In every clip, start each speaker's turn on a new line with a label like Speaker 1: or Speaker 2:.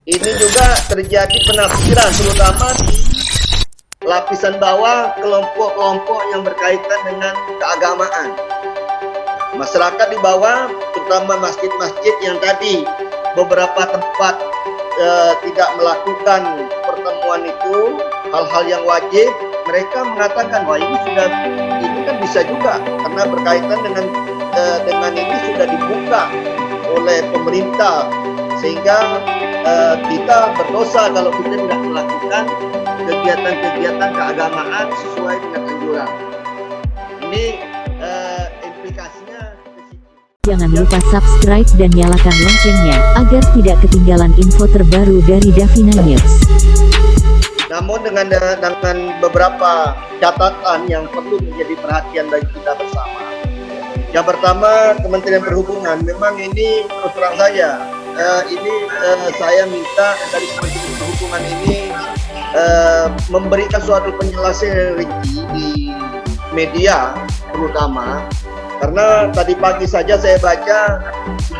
Speaker 1: Ini juga terjadi penafsiran terutama di lapisan bawah kelompok-kelompok yang berkaitan dengan keagamaan. Masyarakat di bawah, terutama masjid-masjid yang tadi beberapa tempat tidak melakukan pertemuan itu, hal-hal yang wajib, mereka mengatakan wah ini kan bisa juga karena berkaitan dengan ini sudah dibuka oleh pemerintah, sehingga kita berdosa kalau kita tidak melakukan kegiatan-kegiatan keagamaan sesuai dengan anjuran. Ini implikasinya.
Speaker 2: Jangan lupa subscribe dan nyalakan loncengnya agar tidak ketinggalan info terbaru dari Davina News.
Speaker 1: Namun dengan beberapa catatan yang perlu menjadi perhatian bagi kita bersama. Yang pertama, Kementerian Perhubungan memang ini terus terang saja. Saya minta dari Kementerian Perhubungan ini memberikan suatu penjelasan yang rinci di media terutama, karena tadi pagi saja saya baca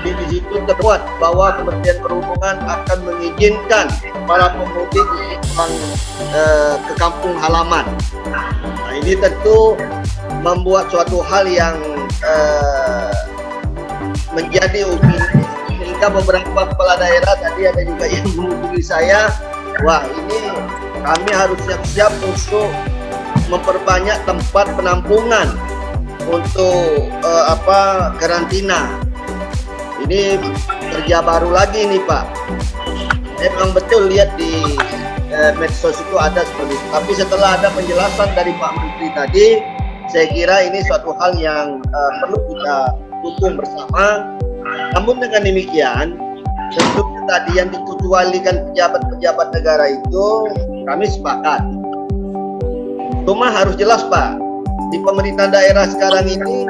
Speaker 1: di situ termuat bahwa Kementerian Perhubungan akan mengizinkan para pemudik pulang ke kampung halaman. Nah, ini tentu membuat suatu hal yang menjadi opini, sehingga beberapa kepala daerah tadi ada juga yang menghubungi saya, wah ini kami harus siap-siap untuk memperbanyak tempat penampungan untuk karantina. Ini kerja baru lagi nih Pak. Memang betul lihat di medsos itu ada seperti itu. Tapi setelah ada penjelasan dari Pak Menteri tadi, saya kira ini suatu hal yang perlu kita dukung bersama. Namun dengan demikian, tentu tadi yang dikecualikan pejabat-pejabat negara itu kami sepakat. Cuma harus jelas Pak, di pemerintahan daerah sekarang ini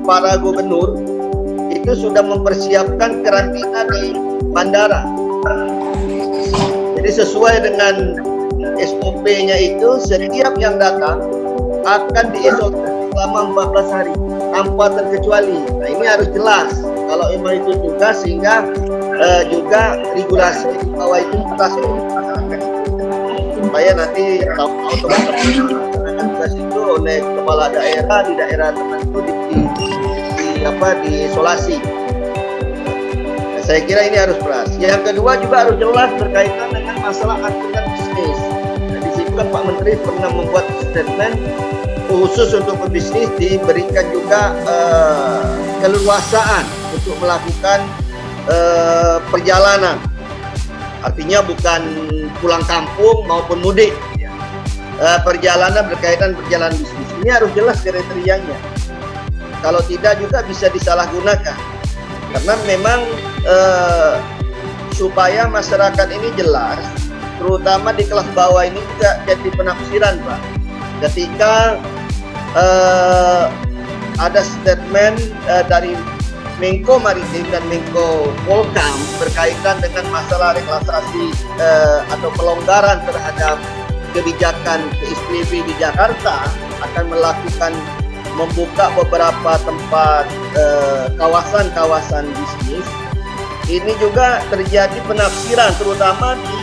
Speaker 1: para gubernur itu sudah mempersiapkan karantina di bandara. Jadi sesuai dengan SOP-nya itu, setiap yang datang akan diisolasi selama 14 hari tanpa terkecuali. Nah ini harus jelas kalau memang itu juga, sehingga juga regulasi di bawah itu kita supaya nanti tahu tugas itu oleh kepala daerah di daerah tertentu diisolasi. Nah, saya kira ini harus jelas. Yang kedua juga harus jelas berkaitan dengan masalah aturan bisnis. Nah, di situ kan Pak Menteri pernah membuat statement khusus untuk pebisnis, diberikan juga keleluasaan untuk melakukan perjalanan. Artinya bukan pulang kampung maupun mudik. Perjalanan berkaitan perjalanan bisnis. Ini harus jelas kriterianya. Kalau tidak juga bisa disalahgunakan. Karena memang supaya masyarakat ini jelas, terutama di kelas bawah ini juga jadi penafsiran Pak. Ketika ada statement dari Menko Maritim dan Menko Polkam berkaitan dengan masalah relaksasi atau pelonggaran terhadap kebijakan PSBB di Jakarta, akan membuka beberapa tempat kawasan-kawasan bisnis. Ini juga terjadi penafsiran terutama di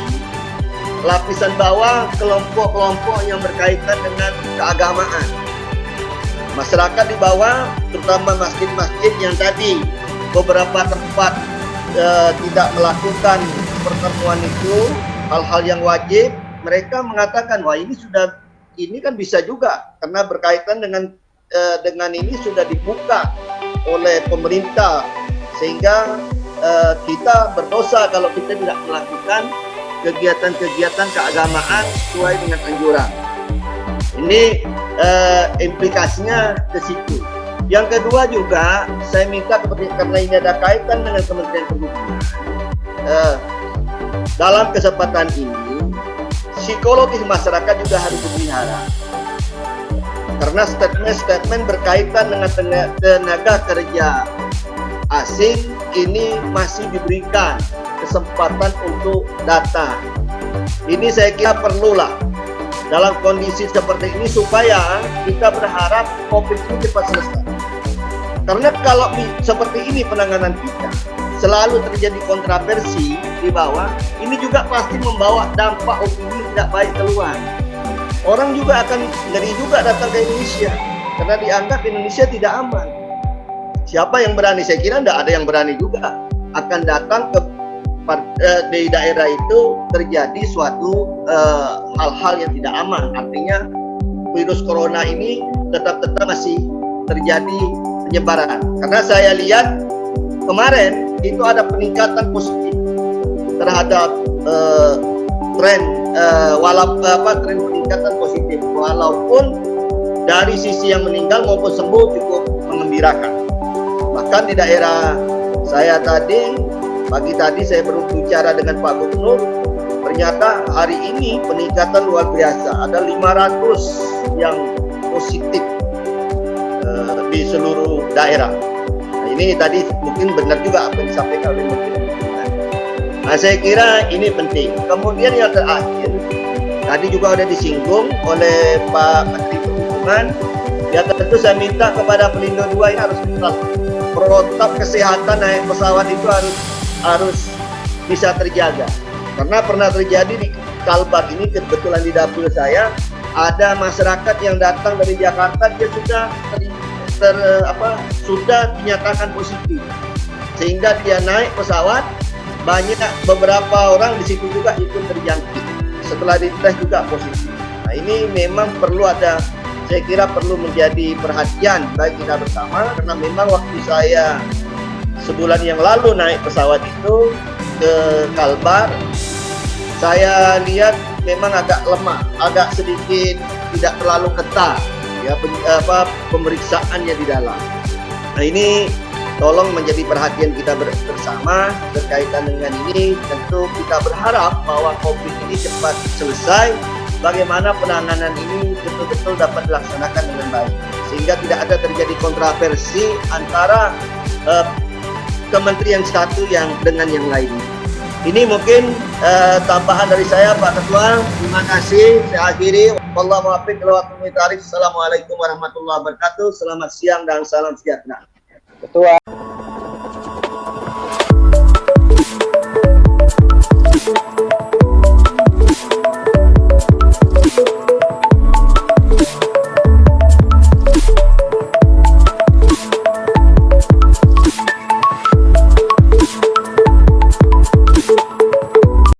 Speaker 1: lapisan bawah kelompok-kelompok yang berkaitan dengan keagamaan. Masyarakat di bawah, terutama masjid-masjid yang tadi beberapa tempat tidak melakukan pertemuan itu, hal-hal yang wajib, mereka mengatakan wah ini kan bisa juga karena berkaitan dengan ini sudah dibuka oleh pemerintah, sehingga kita berdosa kalau kita tidak melakukan kegiatan-kegiatan keagamaan sesuai dengan anjuran. Ini implikasinya ke situ. Yang kedua juga saya minta karena ini ada kaitan dengan Kementerian Perhubungan, dalam kesempatan ini psikologis masyarakat juga harus dipelihara. Karena statement-statement berkaitan dengan tenaga kerja asing ini masih diberikan kesempatan untuk datang. Ini saya kira perlulah dalam kondisi seperti ini, supaya kita berharap COVID ini cepat selesai. Karena kalau seperti ini penanganan kita, selalu terjadi kontroversi di bawah, ini juga pasti membawa dampak opini tidak baik keluar. Orang juga akan ngeri juga datang ke Indonesia karena dianggap Indonesia tidak aman. Siapa yang berani? Saya kira tidak ada yang berani juga akan datang ke di daerah itu terjadi suatu hal-hal yang tidak aman. Artinya virus corona ini tetap masih terjadi penyebaran. Karena saya lihat kemarin itu ada peningkatan positif terhadap tren tren peningkatan positif, walaupun dari sisi yang meninggal maupun sembuh cukup mengembirakan. Bahkan di daerah saya pagi tadi saya berbicara dengan Pak Gubernur, ternyata hari ini peningkatan luar biasa, ada 500 yang positif di seluruh daerah. Nah, ini tadi mungkin benar juga apa yang disampaikan oleh Menteri. Nah, saya kira ini penting. Kemudian yang terakhir, tadi juga sudah disinggung oleh Pak Menteri Perhubungan, ya tentu saya minta kepada Pelindo II ini harus tetap protokol kesehatan naik pesawat itu harus bisa terjaga. Karena pernah terjadi di Kalbar ini, kebetulan di dapil saya ada masyarakat yang datang dari Jakarta, dia sudah dinyatakan positif, sehingga dia naik pesawat, banyak beberapa orang di situ juga ikut terjangkit. Setelah dites juga positif. Nah, ini memang perlu saya kira perlu menjadi perhatian bagi kita bersama, karena memang waktu saya sebulan yang lalu naik pesawat itu ke Kalbar, saya lihat memang agak lemah, agak sedikit tidak terlalu ketat ya pemeriksaannya di dalam. Nah, ini tolong menjadi perhatian kita bersama berkaitan dengan ini. Tentu kita berharap bahwa COVID ini cepat selesai, bagaimana penanganan ini betul-betul dapat dilaksanakan dengan baik, sehingga tidak ada terjadi kontroversi antara kementerian satu yang dengan yang lainnya. Ini mungkin tambahan dari saya, Pak Ketua. Terima kasih. Saya akhiri. Wallahu muwaffiq ila aqwamit thariq. Assalamualaikum warahmatullahi wabarakatuh. Selamat siang dan salam sejahtera. Ketua.